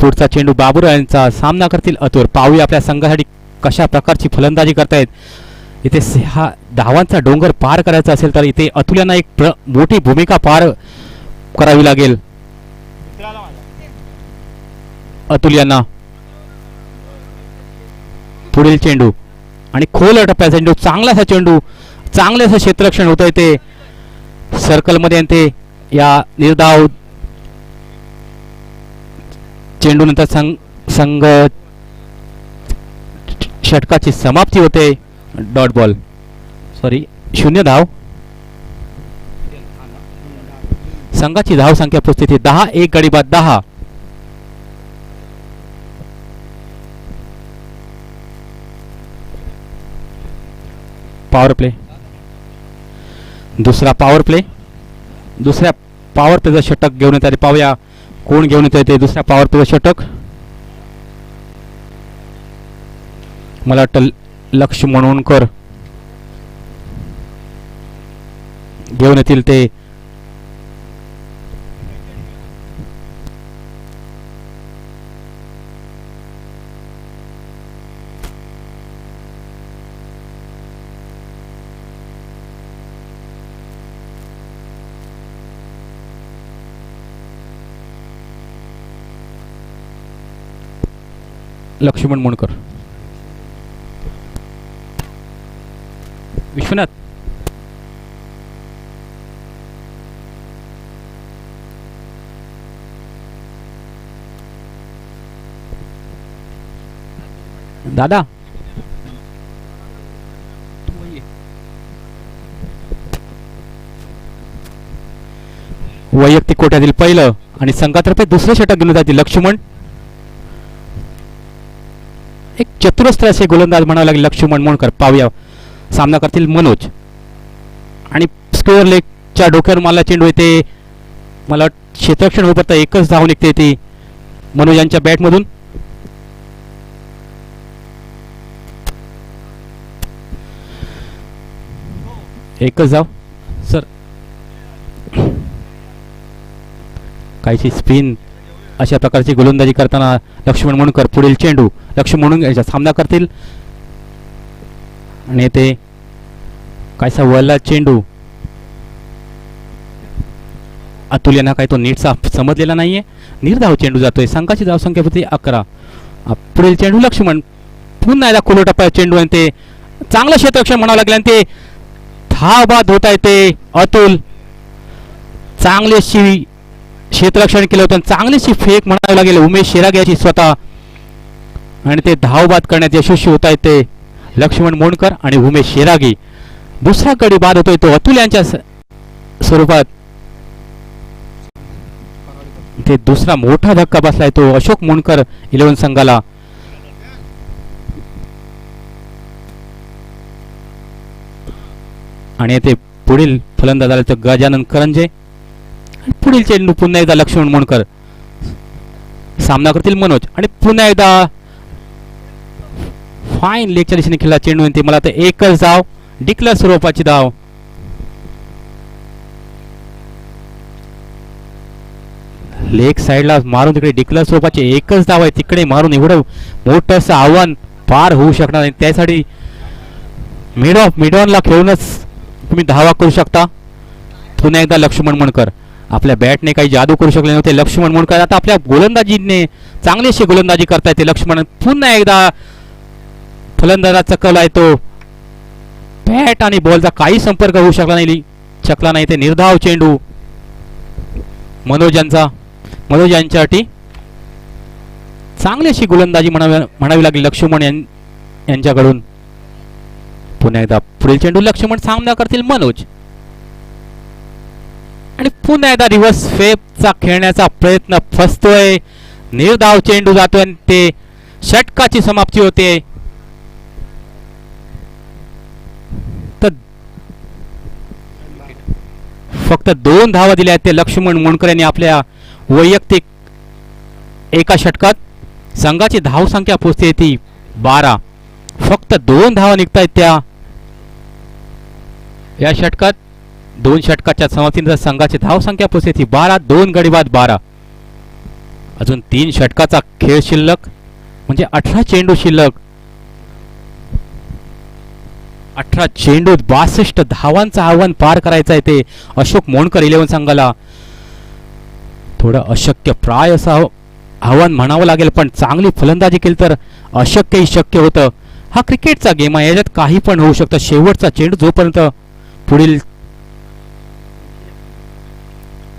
पुढचा चेंडू बाबूराव यांचा. सामना करतील अतुल. पाहूया आपल्या संघासाठी कशा प्रकारची फलंदाजी करतायत. इथे 6 धावांचा डोंगर पार करायचा असेल तर इथे अतुल यांना एक मोठी भूमिका पार करावी लागेल. अतुल यांना पुढील चेंडू आणि खोल टप्प्याचा चेंडू. चांगलासा चेंडू, चांगले असं क्षेत्ररक्षण होतंय ते सर्कलमध्ये. आणि ते या निर्धाव चेंडू नंतर संघ षटकाची समाप्ती होते. डॉट बॉल, 0 धाव. संघाची धाव संख्या पोहोचते 10. एक गडी बाद 10. Power play. दुसऱ्या पॉवर प्लेचं षटक घेऊन येतात. पाहूया कोण घेऊन येते ते दुसऱ्या पॉवर प्लेचं षटक. मला वाटतं लक्ष्मण मोंडकर घेऊन येतील ते. लक्ष्मण मोंडकर. विश्वनाथ दादा वैयक्तिक कोट्यातील पहिलं आणि संघातर्फे दुसरं षटक घेऊन जातील लक्ष्मण. एक चतुरस्त्र असे गोलंदाज म्हणावं लागेल लक्ष्मण मोणकर. पाहूया सामना करतील मनोज आणि स्क्वेअर लेगच्या डोक्यावर मारला चेंडू येते. मला क्षेत्ररक्षण होत एकच धाव निघते ती मनोज यांच्या बॅटमधून. एकच धाव सर. काहीची स्पिन अशा प्रकारची गोलंदाजी करताना लक्ष्मण मोणकर. पुढील चेंडू लक्ष्मण मोणकर सामना करतील आणि ते कायसा वळला चेंडू. अतुल यांना काही तो नीटचा समजलेला नाहीये. निर्धाव चेंडू जातोय. संघाची धावसंख्या होती 11. पुढील चेंडू लक्ष्मण. पुन्हा एकदा खोलो टप्पा चेंडू आणि ते चांगलं क्षेत्ररक्षण म्हणावं लागलं आणि ते धावबाद होत आहे ते अतुल. चांगलीशी क्षेत्ररक्षण केलं होतं. चांगलीशी फेक म्हणावं लागेल उमेश शेरागे याची स्वतः आणि ते धावबाद करण्यात यशस्वी होत आहे ते लक्ष्मण मोणकर आणि उमेश शेरागे. दुसरा गडी बाद होतोय तो अतुल यांच्या स्वरूपात. ते दुसरा मोठा धक्का बसलाय तो अशोक मोणकर 11 संघाला. आणि ते पुढील फलंदाज आले तर गजानन करंजे. पुढील चेंडू पुन्हा एकदा लक्ष्मण मोणकर. सामना करतील मनोज आणि पुन्हा एकदा फाईन लेगच्या दिशेने खेळला चेंडू ते मला तर एकच धाव. डिक्लेअर स्वरूपाची धाव. लेग साइडला मारून तिकडे डिक्लेअर स्वरूपाचे एकच धाव आहे. तिकडे मारून एवढं मोठंसं आव्हान पार होऊ शकणार नाही. त्यासाठी मिडॉनला खेळूनच तुम्ही धावा करू शकता. पुन्हा एकदा लक्ष्मण मोणकर. आपल्या बॅटने काही जादू करू शकले नव्हते लक्ष्मण मोणकर. आता आपल्या गोलंदाजीने चांगली अशी गोलंदाजी करता येते लक्ष्मण. पुन्हा एकदा फलंदाजाचा कल आहे तो. बॅट आणि बॉलचा काही संपर्क होऊ शकला नाही. ते निर्धाव चेंडू मनोज यांच्यासाठी चांगली अशी गोलंदाजी म्हणावी लागली लक्ष्मण यांच्याकडून. पुन्हा एकदा पुढील चेंडू लक्ष्मण. सामना करतील मनोज आणि पुन्हा एकदा रिव्हर्स स्वेपचा खेळण्याचा प्रयत्न फसतोय. निर्धाव चेंडू जातोय आणि ते षटकाची समाप्ती होते. तर फक्त 2 धावा दिल्या आहेत ते लक्ष्मण मोणकर यांनी आपल्या वैयक्तिक एका षटकात. संघाची धावसंख्या पोहोचते ती 12. फक्त 2 धावा निघतायत त्या या षटकात. 2 षटकाच्या समाप्तीनंतर संघाची धावसंख्या पोहोचते ती 12. 2 गडी बाद 12. अजून 3 षटकाचा खेळ शिल्लक म्हणजे 18 चेंडू शिल्लक. 18 चेंडूत 62 धावांचं आव्हान पार करायचं आहे ते अशोक मोणकर 11 संघाला. थोडं अशक्य प्राय असं आव्हान म्हणावं लागेल पण चांगली फलंदाजी केली तर अशक्यही शक्य होतं. हा क्रिकेटचा गेम आहे. याच्यात काही पण होऊ शकतं. शेवटचा चेंडू जोपर्यंत. पुढील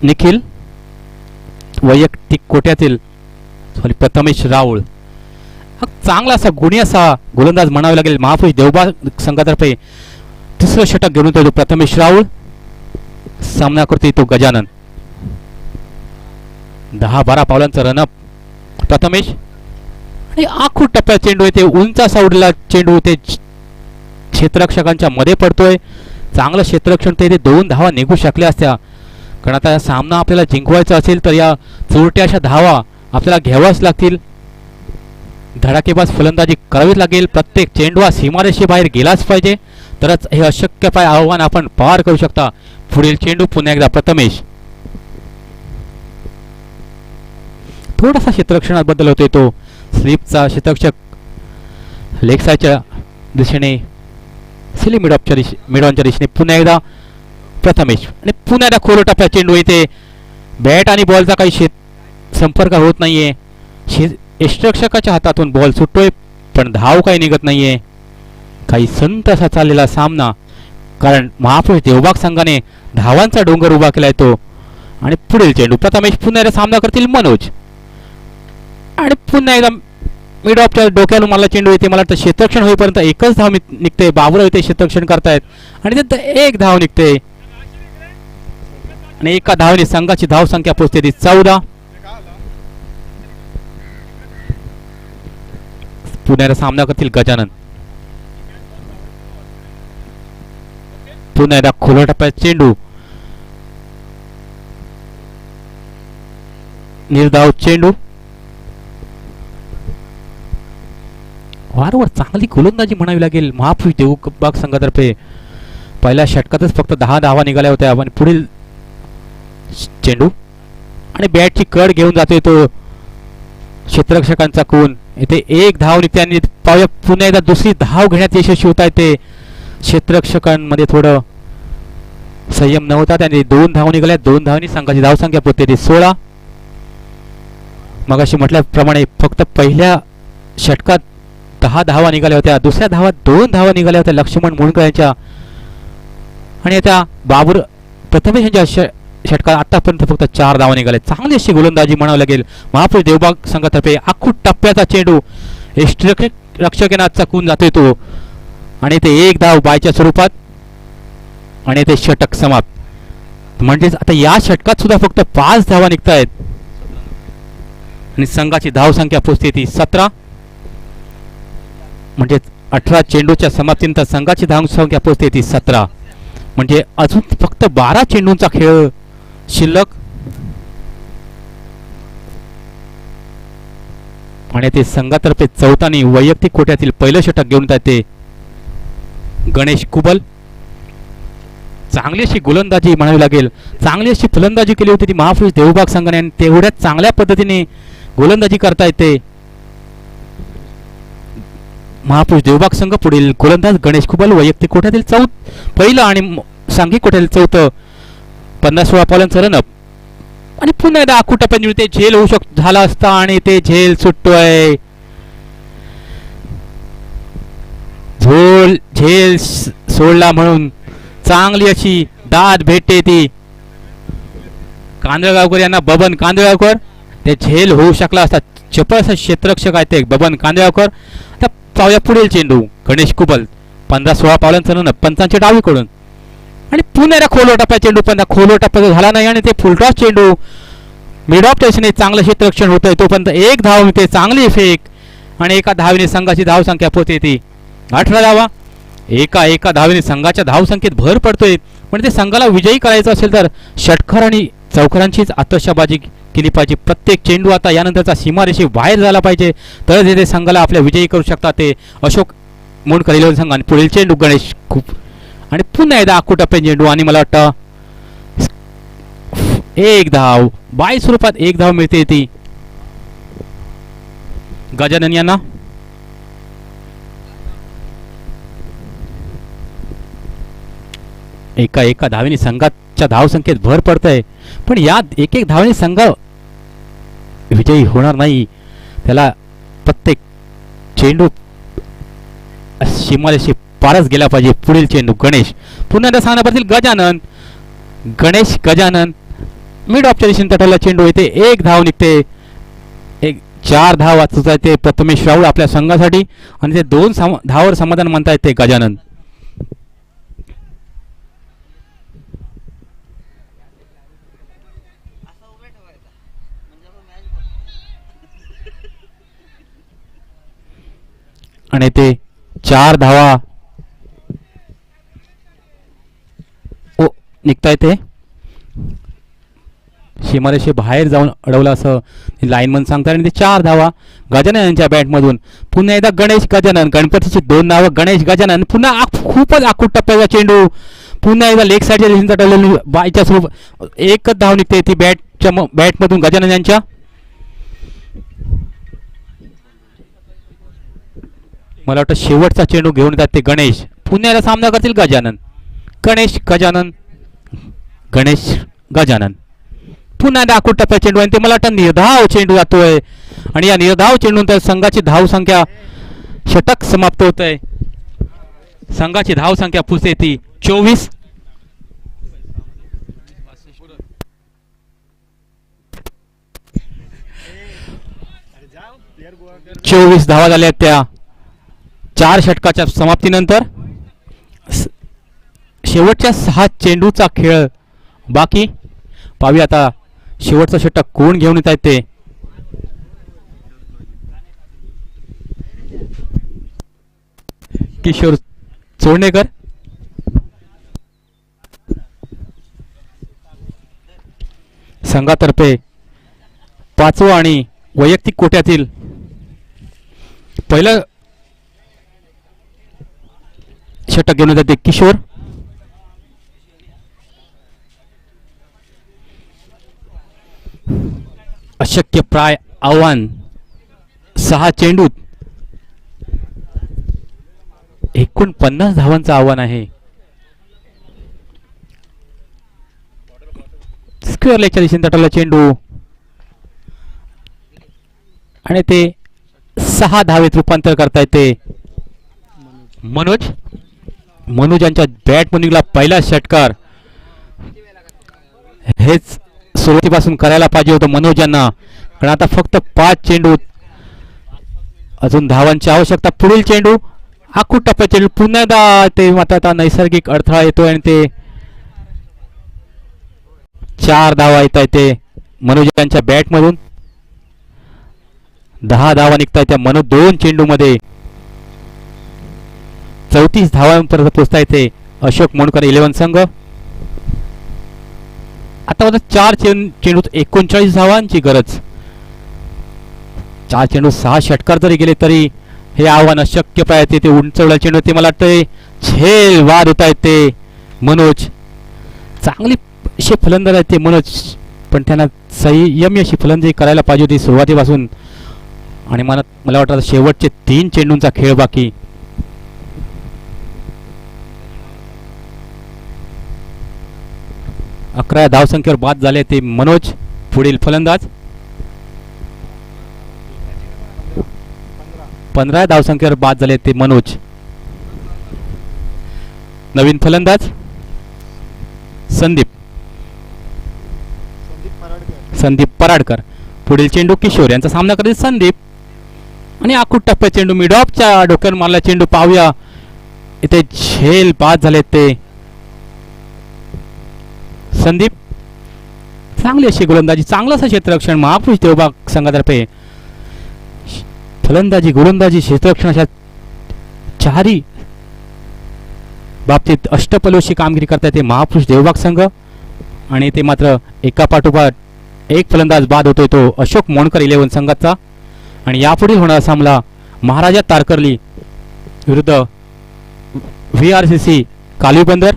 निखिल वैयक्तिक कोट्यातील प्रथमेश राऊळ. हा चांगला असा गुणी असा गोलंदाज म्हणावा लागेल महापुरुष देवबाग संघातर्फे. तिसरं षटक घेऊन येतो प्रथमेश राऊळ. सामना करतो तो गजानन. 10-12 पावलांचा रनअप प्रथमेश आणि आखूड टप्प्यात चेंडू येते. उंच असा उडला चेंडू ते क्षेत्ररक्षकांच्या मध्ये पडतोय. चांगलं क्षेत्ररक्षण ते 2 धावा निघू शकल्या असत्या. कारण आता सामना आपल्याला जिंकवायचा असेल तर या चोरट्या अशा धावा आपल्याला घ्याव्याच लागतील. धडाकेबाज फलंदाजी करावीच लागेल. प्रत्येक चेंडू हा सीमारेषेबाहेर गेलाच पाहिजे तरच हे अशक्यपाय आव्हान आपण पार करू शकता. पुढील चेंडू पुन्हा एकदा प्रथमेश. थोडासा क्षेत्ररक्षणात बदल होतोय तो. स्लिपचा क्षेत्ररक्षक लेग साईडच्या दिशेने सिली मिडॉनच्या दिशेने. पुन्हा एकदा प्रथमेश आणि पुन्हा एकदा खोलो टप्प्यात चेंडू येते. बॅट आणि बॉलचा काही संपर्क होत नाहीये. यष्टिरक्षकाच्या हातातून बॉल सुटतोय पण धाव काही निघत नाहीये. काही संत असा चाललेला सामना. कारण महापुरुष देवबाग संघाने धावांचा डोंगर उभा केलाय तो. आणि पुढील चेंडू प्रथमेश. पुन्हा एकदा सामना करतील मनोज आणि पुन्हा एकदा मिड ऑफच्या डोक्याला मला चेंडू येते. मला वाटतं क्षेत्ररक्षण होईपर्यंत एकच धाव निघते. बाबूराव इथे क्षेत्ररक्षण करतायत आणि नंतर एक धाव निघते आणि एका धावेने संघाची धाव संख्या पोहोचते ती 14. पुण्याला सामना करतील गजानन. पुन्हा एकदा खोल टप्प्यात चेंडू. निर्धाव चेंडू. वारंवार चांगली गोलंदाजी म्हणावी लागेल महापुरुष देवबाग संघातर्फे. पहिल्या षटकातच फक्त 10 धावा निघाल्या होत्या. पण पुढील चेंडू आणि बॅटची कड घेऊन जातोय तो क्षेत्ररक्षकांचा कोण. इथे एक धाव निघते आणि पाहूया पुन्हा एकदा दुसरी धाव घेण्यात यशस्वी होत आहे. ते क्षेत्ररक्षकांमध्ये थोडं संयम नव्हता. त्यांनी 2 धाव निघाल्या. 2 धावांनी संघाची धावसंख्या पोहोचते ती 16. मगाशी म्हटल्याप्रमाणे फक्त पहिल्या षटकात 10 धावा निघाल्या होत्या. दुसऱ्या धावात 2 धावा निघाल्या होत्या लक्ष्मण मुंडकर यांच्या. आणि आता बाबर प्रथमेश यांच्या षटकात आतापर्यंत फक्त 4 धावा निघाल्या. चांगली अशी गोलंदाजी म्हणावी लागेल महापुरुष देवबाग संघातर्फे. आखूट टप्प्याचा चेंडू रक्षकांना चकून जातोय तो आणि ते एक धाव बायच्या स्वरूपात आणि ते षटक समाप्त. म्हणजेच आता या षटकात सुद्धा फक्त 5 धावा निघत आहेत आणि संघाची धाव संख्या पोहोचते ती 17. म्हणजे 18 चेंडूच्या समाप्तीनंतर संघाची धाव संख्या पोहोचते ती 17. म्हणजे अजून फक्त 12 चेंडूंचा खेळ शिल्लक आणि ते संघातर्फे चौथानी वैयक्तिक कोट्यातील पहिलं षटक घेऊन येतात ते गणेश कुबल. चांगली अशी गोलंदाजी म्हणावी लागेल. चांगली अशी फलंदाजी केली होती ती महापुरुष देवबाग संघाने आणि तेवढ्याच चांगल्या पद्धतीने गोलंदाजी करता येते महापुरुष देवबाग संघ. पुढील गोलंदाज गणेश कुबल वैयक्तिक कोट्यातील पहिलं आणि सांघिक कोट्यातील चौथं 50-16 पावलांचं रनअप. आणि पुन्हा एकदा आखूट टप्प्यात ते झेल होऊ झाला असता आणि ते झेल सुटतोय. झेल सोडला म्हणून चांगली अशी दाद भेटते ती कांदळगावकर यांना. बबन कांदळगावकर ते झेल होऊ शकला असता. चपळ असा क्षेत्ररक्षक आहे ते बबन कांदळगावकर. आता पाहूया पुढील चेंडू गणेश कुबल 15-16 पावलांचं रन पंचांच्या डावीकडून आणि पुन्हा एकदा खोलवर टप्प्या चेंडू. पण खोलवर टप्प्याचा झाला नाही आणि ते फुलटॉस चेंडू मिड ऑफ टेशने चांगलं क्षेत्ररक्षण होतंय. तोपर्यंत एक धाव मिळते. चांगली फेक आणि एका धावेने संघाची धाव संख्या पोहोचते ती 18 धावा. एका धावेने संघाच्या धावसंख्येत भर पडतोय. म्हणजे संघाला विजयी करायचं असेल तर षटकार आणि चौकारांचीच आतषबाजी केली पाहिजे. प्रत्येक चेंडू आता यानंतरचा सीमारेषे बाहेर झाला पाहिजे तरच येथे संघाला आपल्या विजयी करू शकतात ते अशोक मुंडकर संघ. आणि पुढील चेंडू गणेश खूप आणि पुन्हा एकदा आखूट टप्प्या चेंडू आणि मला वाटतं एक धाव बाय स्वरूपात एक धाव मिळते ती गजानन यांना. एका धावेने संघाच्या धावसंख्येत भर पडतंय. पण या एक धावेने संघ विजयी होणार नाही. त्याला प्रत्येक चेंडू सीमारेषे पारच गेला पाहिजे. पुढील चेंडू गणेश पुन्हा एकदा सामना करतील गजानन. गजानन मिड ऑफच्या दिशेने तटाला चेंडू येते. एक धाव निघते. 4 धाव वाचत आहेत ते प्रथमेश राऊळ आपल्या संघासाठी आणि ते 2 धावावर समाधान म्हणतायत ते गजानन. आणि ते 4 धावा निघताय ते सीमारेषे बाहेर जाऊन अडवलं असं लाईनमन सांगतात. आणि ते 4 धावा गजानन यांच्या बॅटमधून. पुन्हा एकदा गणेश गजानन. गणपतीची 2 नावं गणेश गजानन. पुन्हा खूपच आखूट टप्प्याचा चेंडू. पुन्हा एकदा लेग साईडच्या दिशेने तटवलेली बायच्या स्वरूप एकच धाव निघते ती बॅटमधून गजानन यांच्या. मला वाटतं शेवटचा चेंडू घेऊन येतात ते गणेश. पुन्हा एकदा सामना करतील गजानन. गणेश गजानन पुन्हा एकदा आखूट टप्प्या चेंडू आणि ते मला वाटतं निर्धाव चेंडू जातोय आणि या निर्धाव चेंडूनंतर संघाची धाव संख्या षटक समाप्त होत आहे. संघाची धाव संख्या पुसते ती 24. 24 धावा झाल्या त्या 4 षटकाच्या समाप्तीनंतर. शेवटच्या 6 चेंडूचा खेळ बाकी. पाहूया आता शेवटचं षटक कोण घेऊन येत आहेत ते. किशोर चोडणेकर, संघातर्फे 5वं आणि वैयक्तिक कोट्यातील पहिलं षटक घेऊन येतात ते किशोर. अशक्य प्राय आव्हान 6 चेंडूत 49 धावांचं आव्हान आहे. स्क्वेअर लेगच्या दिशेने तटवला चेंडू आणि ते 6 धावेत रूपांतर करता येते. मनोज यांच्या बॅट निघाला पहिला षटकार. हेच सुरुवातीपासून करायला पाहिजे होतं मनोज यांना, कारण आता फक्त 5 चेंडूत अजून धावांची आवश्यकता. पुढील चेंडू आखूड टप्प्यात चेंडू पुन्हा एकदा ते मात्र आता नैसर्गिक अडथळा येतोय आणि ते 4 धावा येत आहेत ते मनोज यांच्या बॅटमधून. 10 धावा निघतायत त्या मनोज 2 चेंडू मध्ये. 34 धावांपर्यंत पोहोचता येते अशोक मोडकर 11 संघ. आता माझा 4 चेंडूत 39 धावांची गरज. 4 चेंडू 6 षटकार जरी गेले तरी हे आव्हान अशक्य प्राय ते उंचवला चेंडू. ते मला वाटतंय झेल वाद होत आहेत ते मनोज. चांगली असे फलंदाज आहेत ते मनोज, पण त्यांना संयमी अशी फलंदाजी करायला पाहिजे होती सुरुवातीपासून. आणि मला वाटतं शेवटचे 3 चेंडूंचा खेळ बाकी. अकरा धावसंख्येवर बाद झाले ते मनोज. पुढील फलंदाज 15 धावसंख्येवर बाद झाले ते मनोज. नवीन फलंदाज संदीप पराडकर. पुढील चेंडू किशोर यांचा सामना करते संदीप आणि आखूड टप्प्यात चेंडू मिडॉपच्या डोक्यावर मारला चेंडू. पाहूया इथे झेल बाद झाले ते संदीप. चांगली अशी गोलंदाजी, चांगलं असं क्षेत्ररक्षण महापुरुष देवबाग संघातर्फे. फलंदाजी, गोलंदाजी, क्षेत्ररक्षण अशा 4ही बाबतीत अष्टपलोशी कामगिरी करता येते महापुरुष देवबाग संघ. आणि ते मात्र एका पाठोपाठ एक फलंदाज बाद होतोय तो अशोक मोडकर 11 संघाचा. आणि यापुढे होणारा सामना महाराजा तारकर्ली विरुद्ध VRCC कालवी बंदर.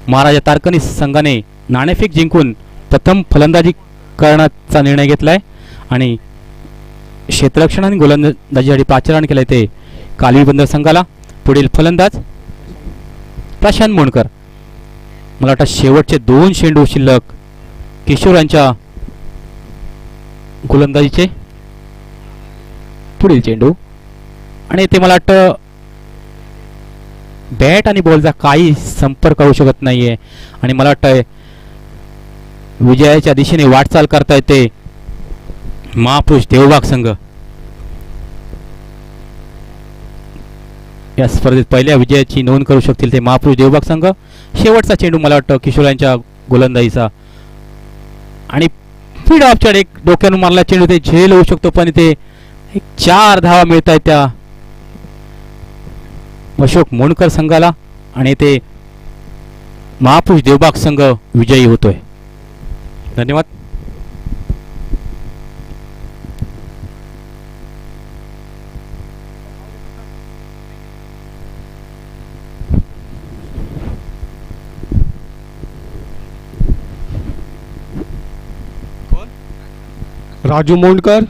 महाराजा तारकर्ली संघाने नाणेफेक जिंकून प्रथम फलंदाजी करण्याचा निर्णय घेतलाय आणि क्षेत्ररक्षण आणि गोलंदाजीसाठी पाचारण केलंय ते कालवी बंदर संघाला. पुढील फलंदाज प्रशांत मोडकर. मला वाटतं शेवटचे 2 चेंडू शिल्लक किशोर यांच्या गोलंदाजीचे. पुढील चेंडू आणि ते मला वाटतं बॅट आणि बॉलचा काही संपर्क होऊ शकत नाहीये आणि मला वाटतं विजयाच्या दिशेने वाटचाल करता येते महापुरुष देवबाग संघ. या स्पर्धेत पहिल्या विजयाची नोंद करू शकतील ते महापुरुष देवबाग संघ. शेवटचा चेंडू मला वाटतं किशोर यांच्या गोलंदाजीचा आणि स्पीड ऑफच्या एक डोक्यानं मारला चेंडू. ते झेल होऊ शकतो पण ते 4 धावा मिळत आहेत त्या अशोक मोडकर संघाला आणि ते महापुरुष देवबाग संघ विजयी होतोय. धन्यवाद. राजू मोंडकर,